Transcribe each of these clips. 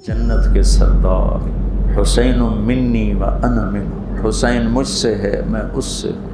جنت کے سردار حسین منی و انا منہ، حسین مجھ سے ہے میں اس سے ہوں۔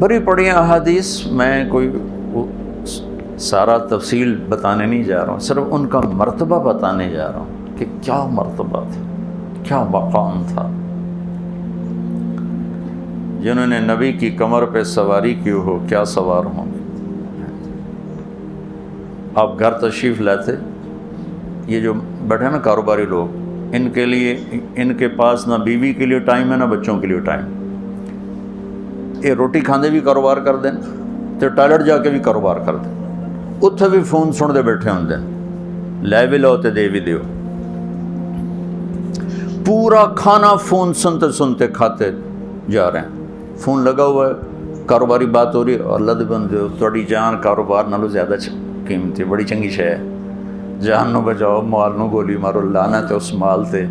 بڑی پڑھی احادیث، میں کوئی سارا تفصیل بتانے نہیں جا رہا ہوں، صرف ان کا مرتبہ بتانے جا رہا ہوں کہ کیا مرتبہ تھا، کیا مقام تھا۔ جنہوں نے نبی کی کمر پہ سواری کی ہو، کیا سوار ہوں۔ آپ گھر تشریف لاتے، یہ جو بیٹھے نا کاروباری لوگ، ان کے لیے، ان کے پاس نہ بیوی کے لیے ٹائم ہے نہ بچوں کے لیے ٹائم۔ یہ روٹی کھاندے بھی کاروبار کر دیں تو ٹائلٹ جا کے بھی کاروبار کر دیں، اتنے بھی فون سنتے بیٹھے ہوں دیں، لے بھی لو تو دے بھی دیو۔ پورا کھانا فون سنتے سنتے کھاتے جا رہے ہیں، فون لگا ہوا ہے، کاروباری بات ہو رہی ہے، اور اللہ دے بندے تھوڑی جان کاروبار نالوں زیادہ قیمتی، بڑی چنگی شے ہے۔ جان نو بچاؤ، مال نو گولی مارو، لعنت ہے اس مال تے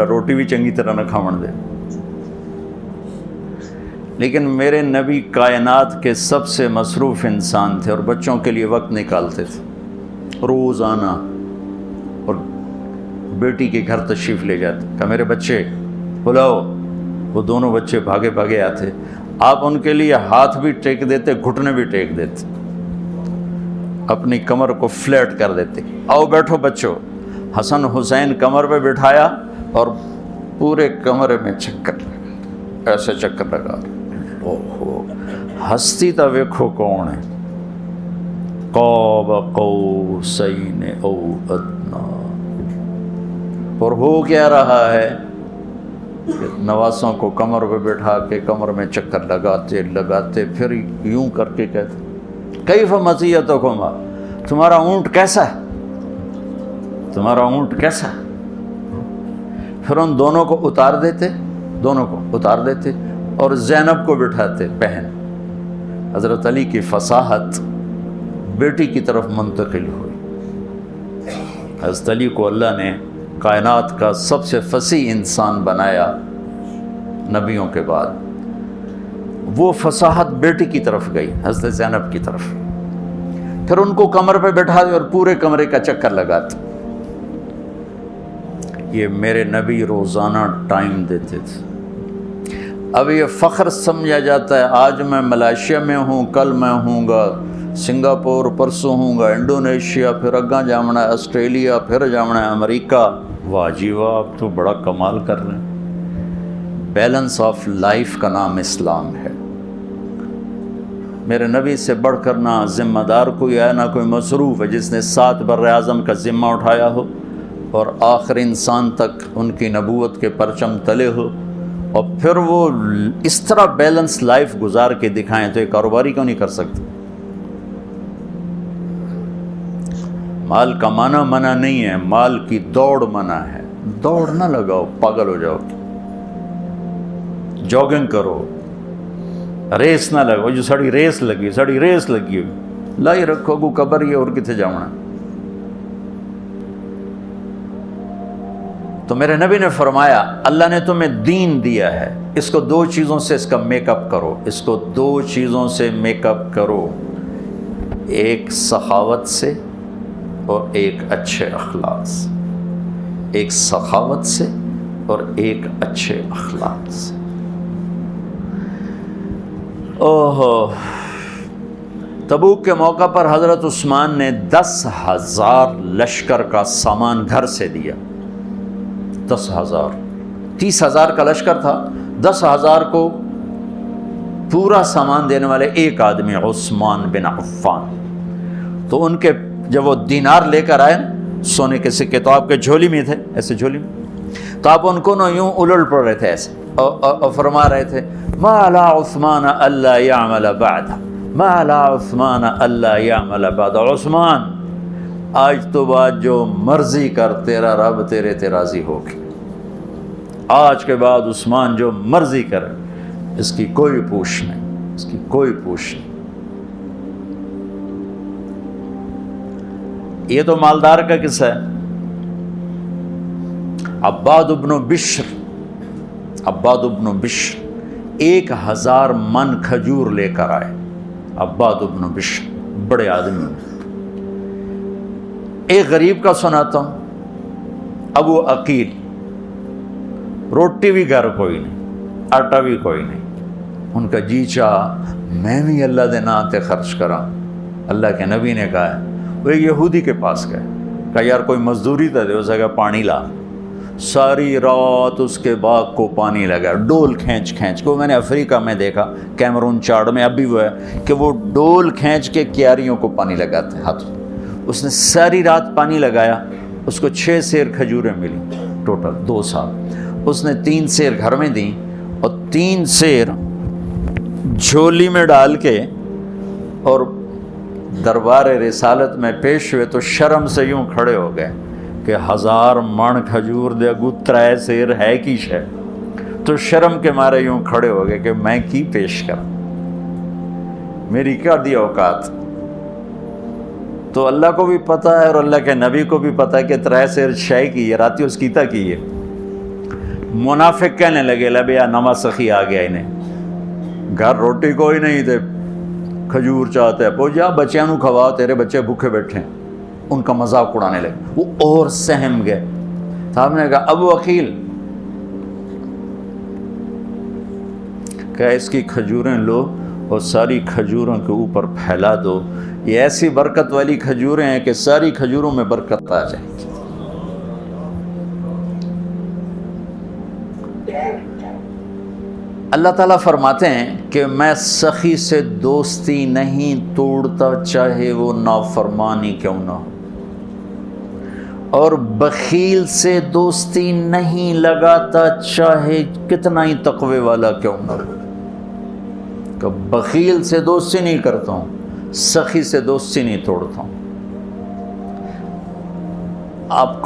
روٹی بھی چنگی طرح نہ کھاون دے۔ لیکن میرے نبی کائنات کے سب سے مصروف انسان تھے اور بچوں کے لیے وقت نکالتے تھے روزانہ، اور بیٹی کے گھر تشریف لے جاتے کہ میرے بچے بلاؤ، وہ دونوں بچے بھاگے بھاگے آتے، آپ ان کے لیے ہاتھ بھی ٹیک دیتے، گھٹنے بھی ٹیک دیتے، اپنی کمر کو فلیٹ کر دیتے، آؤ بیٹھو بچوں۔ حسن حسین کمر پہ بٹھایا اور پورے کمرے میں چکر لگا، ایسے چکر لگا۔ اوہو، ہستی تا ویکھو کون ہے، قاب قوسین او ادنا۔ اور ہو کیا رہا ہے، نواسوں کو کمر پہ بٹھا کے کمر میں چکر لگاتے لگاتے پھر یوں کر کے کہتے کیف مزیتکما، تمہارا اونٹ کیسا ہے، تمہارا اونٹ کیسا ہے۔ پھر ان دونوں کو اتار دیتے، دونوں کو اتار دیتے اور زینب کو بٹھاتے بہن۔ حضرت علی کی فصاحت بیٹی کی طرف منتقل ہوئی۔ حضرت علی کو اللہ نے کائنات کا سب سے فصیح انسان بنایا نبیوں کے بعد، وہ فصاحت بیٹی کی طرف گئی، حضرت زینب کی طرف۔ پھر ان کو کمر پہ بٹھا دے اور پورے کمرے کا چکر لگاتے۔ یہ میرے نبی روزانہ ٹائم دیتے تھے۔ اب یہ فخر سمجھا جاتا ہے، آج میں ملائیشیا میں ہوں، کل میں ہوں گا سنگاپور، پرسوں ہوں گا انڈونیشیا، پھر اگاں جامنا ہے آسٹریلیا، پھر جامنا ہے امریکہ۔ واہ جی واہ، آپ تو بڑا کمال کر رہے ہیں۔ بیلنس آف لائف کا نام اسلام ہے۔ میرے نبی سے بڑھ کر نہ ذمہ دار کوئی ہے، نہ کوئی مصروف ہے جس نے 7 بر اعظم کا ذمہ اٹھایا ہو اور آخر انسان تک ان کی نبوت کے پرچم تلے ہو، اور پھر وہ اس طرح بیلنس لائف گزار کے دکھائیں تو یہ کاروباری کیوں نہیں کر سکتے۔ مال کمانا منع نہیں ہے، مال کی دوڑ منع ہے۔ دوڑ نہ لگاؤ، پاگل ہو جاؤ۔ جاگنگ کرو، ریس نہ لگو، جو ساڑی ریس لگی ہوئی لائی رکھو، کو قبر یہ اور کتے جاؤنا۔ تو میرے نبی نے فرمایا اللہ نے تمہیں دین دیا ہے، اس کو 2 چیزوں سے اس کا میک اپ کرو، اس کو 2 چیزوں سے میک اپ کرو، ایک سخاوت سے اور ایک اچھے اخلاق سے، ایک سخاوت سے اور ایک اچھے اخلاق سے۔ اوہو، تبوک کے موقع پر حضرت عثمان نے 10,000 لشکر کا سامان گھر سے دیا۔ 10,000، 30,000 کا لشکر تھا، 10,000 کو پورا سامان دینے والے ایک آدمی عثمان بن عفان۔ تو ان کے جب وہ دینار لے کر آئے، سونے کے سکے تو آپ کے جھولی میں تھے، ایسے جھولی میں، تو آپ ان کو نہ یوں الٹ پڑ رہے تھے ایسے، اور فرما رہے تھے ما علی عثمان الا یعمل بعد، ما علی عثمان الا یعمل بعد، عثمان آج تو بعد جو مرضی کر، تیرا رب تیرے تے راضی ہو گی۔ آج کے بعد عثمان جو مرضی کرے، اس کی کوئی پوچھ نہیں، اس کی کوئی پوچھ نہیں۔ یہ تو مالدار کا قصہ ہے۔ عباد بن بشر، عباد بن بشر 1,000 من کھجور لے کر آئے۔ عباد بن بشر بڑے آدمی۔ ایک غریب کا سناتا ہوں، ابو عقیل، روٹی بھی گھر کوئی نہیں، آٹا بھی کوئی نہیں. ان کا جی چاہ میں بھی اللہ دے نام تے خرچ کراں. اللہ کے نبی نے کہا ہے، وہ ایک یہودی کے پاس گئے، کہا یار کوئی مزدوری تو دے. اس نے کہا پانی لا. ساری رات اس کے باغ کو پانی لگا، ڈول کھینچ کھینچ کو. میں نے افریقہ میں دیکھا، کیمرون چاڑ میں اب بھی وہ ہے کہ وہ ڈول کھینچ کے کیاریوں کو پانی لگاتے ہیں ہاتھ. اس نے ساری رات پانی لگایا. اس کو 6 سیر کھجوریں ملی ٹوٹل 2 سال. اس نے 3 سیر گھر میں دیں اور 3 سیر جھولی میں ڈال کے اور دربار رسالت میں پیش ہوئے تو شرم سے یوں کھڑے ہو گئے کہ 1000 من کھجور دے اگو 3 سیر ہے کی شے. تو شرم کے مارے یوں کھڑے ہو گئے کہ میں کی پیش کروں، میری کیا دی اوقات. تو اللہ کو بھی پتہ ہے اور اللہ کے نبی کو بھی پتہ ہے کہ 3 سیر شے کی ہے، راتی اس کیتا کی ہے. منافق کہنے لگے لبیا نما سخی آ گیا انہیں، گھر روٹی کوئی نہیں تھے، کھجور چاہتے ہیں، جا بچیاں نو کھوا، تیرے بچے بھوکے بیٹھے ہیں. ان کا مذاق اڑانے لگے. وہ اور سہم گئے. صاحب نے کہا ابو عقیل، کہ اس کی کھجوریں لو اور ساری کھجوروں کے اوپر پھیلا دو. یہ ایسی برکت والی کھجوریں ہیں کہ ساری کھجوروں میں برکت آ جائے گی. اللہ تعالیٰ فرماتے ہیں کہ میں سخی سے دوستی نہیں توڑتا چاہے وہ نافرمانی کیوں نہ ہو، اور بخیل سے دوستی نہیں لگاتا چاہے کتنا ہی تقوی والا کیوں نہ ہو. کہ بخیل سے دوستی نہیں کرتا ہوں، سخی سے دوستی نہیں توڑتا ہوں. آپ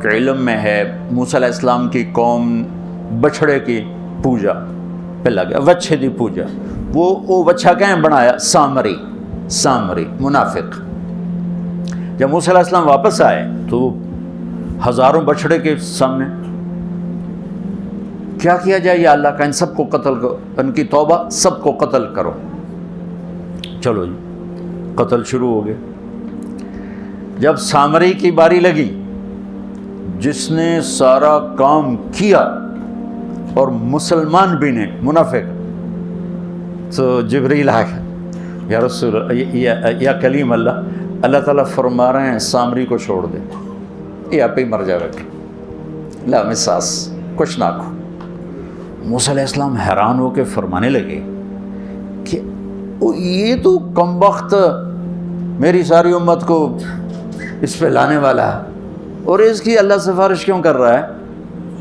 کے علم میں ہے موسیٰ علیہ السلام کی قوم بچھڑے کی پوجا پہ لگا، وچھے دی پوجا. وہ وچھا کہیں بنایا؟ سامری منافق. جب موسیٰ علیہ السلام واپس آئے تو ہزاروں بچھڑے کے سامنے کیا کیا جائے یا اللہ کا، ان سب کو قتل کرو، ان کی توبہ، سب کو قتل کرو. چلو جی قتل شروع ہو گئے. جب سامری کی باری لگی، جس نے سارا کام کیا اور مسلمان بھی نے، منافق، تو جبریل آ گیا، یا رسول یا کلیم اللہ، اللہ تعالیٰ فرما رہے ہیں سامری کو چھوڑ دے، یہ آپ ہی مر جائے گا، لا مساس کچھ نہ کھو. موسیٰ علیہ السلام حیران ہو کے فرمانے لگے کہ یہ تو کم وقت میری ساری امت کو اس پہ لانے والا ہے اور اس کی اللہ سفارش کیوں کر رہا ہے؟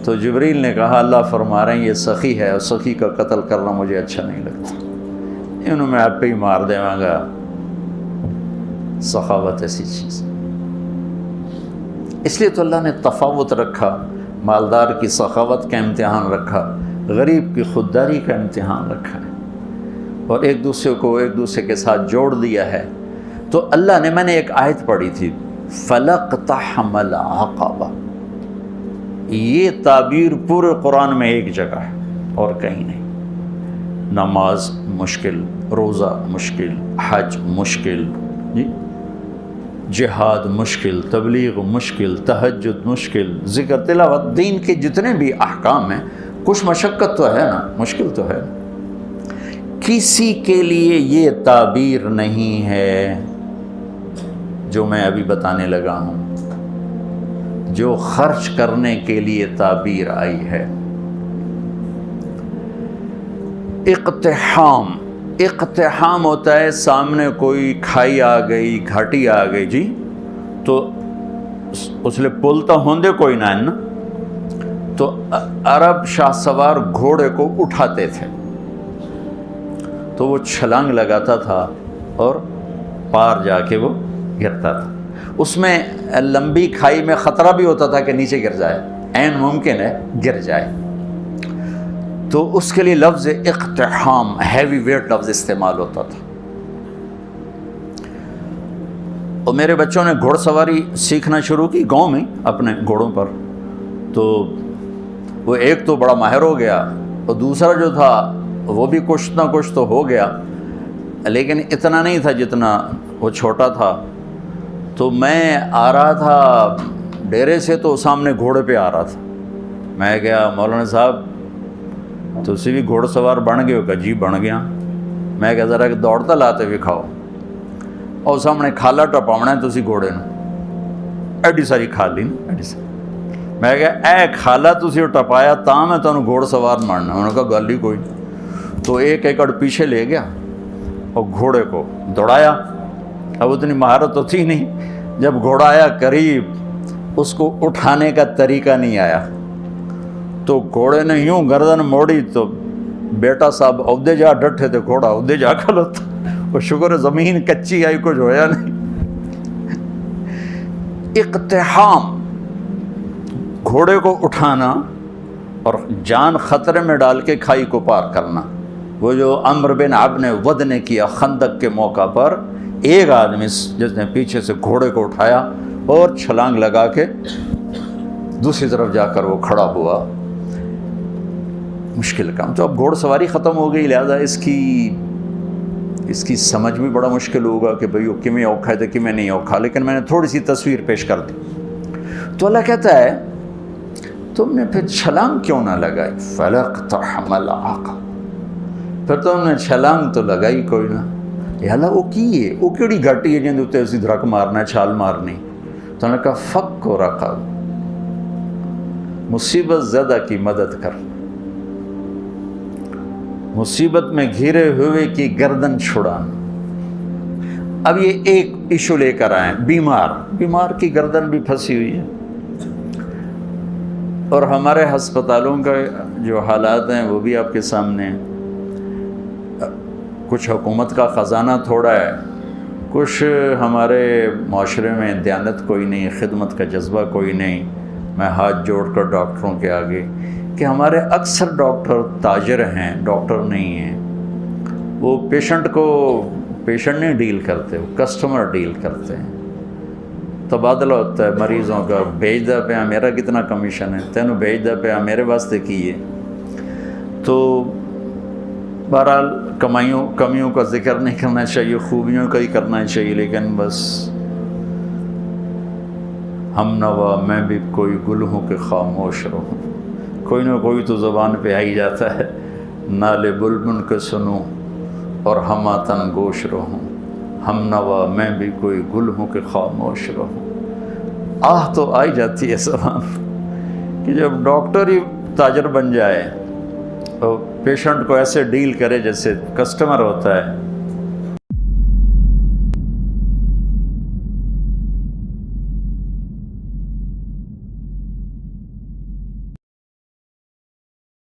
تو جبریل نے کہا اللہ فرما رہے ہیں یہ سخی ہے اور سخی کا قتل کرنا مجھے اچھا نہیں لگتا، انہوں میں آپ پہ ہی مار دے گا. سخاوت ایسی چیز، اس لیے تو اللہ نے تفاوت رکھا، مالدار کی سخاوت کا امتحان رکھا، غریب کی خودداری کا امتحان رکھا ہے، اور ایک دوسرے کو ایک دوسرے کے ساتھ جوڑ دیا ہے. تو اللہ نے، میں نے ایک آیت پڑھی تھی فَلَقْتَحَمَ الْعَقَبَةَ، یہ تعبیر پورے قرآن میں ایک جگہ ہے اور کہیں نہیں. نماز مشکل، روزہ مشکل، حج مشکل، جی جہاد مشکل، تبلیغ مشکل، تہجد مشکل، ذکر تلاوت، دین کے جتنے بھی احکام ہیں کچھ مشقت تو ہے نا، مشکل تو ہے. کسی کے لیے یہ تعبیر نہیں ہے جو میں ابھی بتانے لگا ہوں، جو خرچ کرنے کے لیے تعبیر آئی ہے. اقتحام ہوتا ہے سامنے کوئی کھائی آ گئی، گھاٹی آ گئی، جی تو اس لیے پل تو ہوندے کوئی نہ ہے نا، تو عرب شاہ سوار گھوڑے کو اٹھاتے تھے تو وہ چھلانگ لگاتا تھا اور پار جا کے وہ گرتا تھا. اس میں لمبی کھائی میں خطرہ بھی ہوتا تھا کہ نیچے گر جائے، عین ممکن ہے گر جائے. تو اس کے لیے لفظ اقتحام، ہیوی ویٹ لفظ استعمال ہوتا تھا. اور میرے بچوں نے گھوڑ سواری سیکھنا شروع کی گاؤں میں اپنے گھوڑوں پر، تو وہ ایک تو بڑا ماہر ہو گیا اور دوسرا جو تھا وہ بھی کچھ نہ کچھ تو ہو گیا، لیکن اتنا نہیں تھا جتنا وہ چھوٹا تھا. تو میں آ رہا تھا ڈیرے سے تو سامنے گھوڑے پہ آ رہا تھا. میں گیا, مولانا صاحب تسی بھی گھوڑ سوار بن گئے ہو؟ کہ جی بن گیا. میں کہا ذرا کہ دوڑتا لاتے بھی کھاؤ, اور سامنے کھالا ٹپاونا ہے تسی گھوڑے نو, ایڈی ساری کھالی نا ایڈی ساری. میں کہا اے کھالا تسی وہ ٹپایا تاں میں تمہیں گھوڑ سوار ماننا. انہوں نے کہا گل ہی کوئی. تو ایک ایکڑ پیچھے لے گیا اور گھوڑے کو دوڑایا. اب اتنی مہارت تو تھی نہیں. جب گھوڑا آیا قریب, اس کو اٹھانے کا طریقہ نہیں آیا, تو گھوڑے نے یوں گردن موڑی تو بیٹا صاحب عہدے جا ڈٹھے تھے, گھوڑا عہدے جا کھلوتا. وہ شکر ہے زمین کچی آئی, کچھ ہویا نہیں. اقتحام, گھوڑے کو اٹھانا اور جان خطرے میں ڈال کے کھائی کو پار کرنا. وہ جو عمر بن ابن ود نے کیا خندق کے موقع پر, ایک آدمی جس نے پیچھے سے گھوڑے کو اٹھایا اور چھلانگ لگا کے دوسری طرف جا کر وہ کھڑا ہوا. مشکل کام. تو اب گھوڑ سواری ختم ہو گئی, لہذا اس کی سمجھ بھی بڑا مشکل ہوگا کہ بھئی وہ کمیں اوکھا ہے تو کمیں نہیں اوکھا. لیکن میں نے تھوڑی سی تصویر پیش کر دی. تو اللہ کہتا ہے تم نے پھر چھلانگ کیوں نہ لگائی؟ فَلَقْتَحَمَ الْعَقَبَ, پھر تم نے چھلانگ تو لگائی کوئی نہ. یا اللہ وہ کی ہے, وہ کیڑی گھٹی ہے جن دوتے اسی دھرک مارنا ہے, چھال مارنی. تو انہوں نے کہا فک و رقب, مصیبت زدہ کی مدد کر, مصیبت میں گھرے ہوئے کی گردن چھڑانا. اب یہ ایک ایشو لے کر آئیں, بیمار کی گردن بھی پھنسی ہوئی ہے. اور ہمارے ہسپتالوں کا جو حالات ہیں وہ بھی آپ کے سامنے. کچھ حکومت کا خزانہ تھوڑا ہے, کچھ ہمارے معاشرے میں دیانت کوئی نہیں, خدمت کا جذبہ کوئی نہیں. میں ہاتھ جوڑ کر ڈاکٹروں کے آگے کہ ہمارے اکثر ڈاکٹر تاجر ہیں, ڈاکٹر نہیں ہیں. وہ پیشنٹ نہیں ڈیل کرتے, وہ کسٹمر ڈیل کرتے ہیں. تبادلہ ہوتا ہے مریضوں کا, بھیج دا پیا میرا کتنا کمیشن ہے, تینوں بھیج دا پیا میرے واسطے کیے. تو بہرحال کمیوں کا ذکر نہیں کرنا چاہیے, خوبیوں کا ہی کرنا چاہیے. لیکن بس ہم نوا میں بھی کوئی گل ہوں کہ خاموش رہوں, کوئی نہ کوئی تو زبان پہ آ ہی جاتا ہے. نالے بلبل کے سنوں اور ہماتن گوش رہوں, ہم نوا میں بھی کوئی گل ہوں کہ خاموش رہوں. آہ تو آئی جاتی ہے زبان کہ جب ڈاکٹر ہی تاجر بن جائے اور پیشنٹ کو ایسے ڈیل کرے جیسے کسٹمر ہوتا ہے.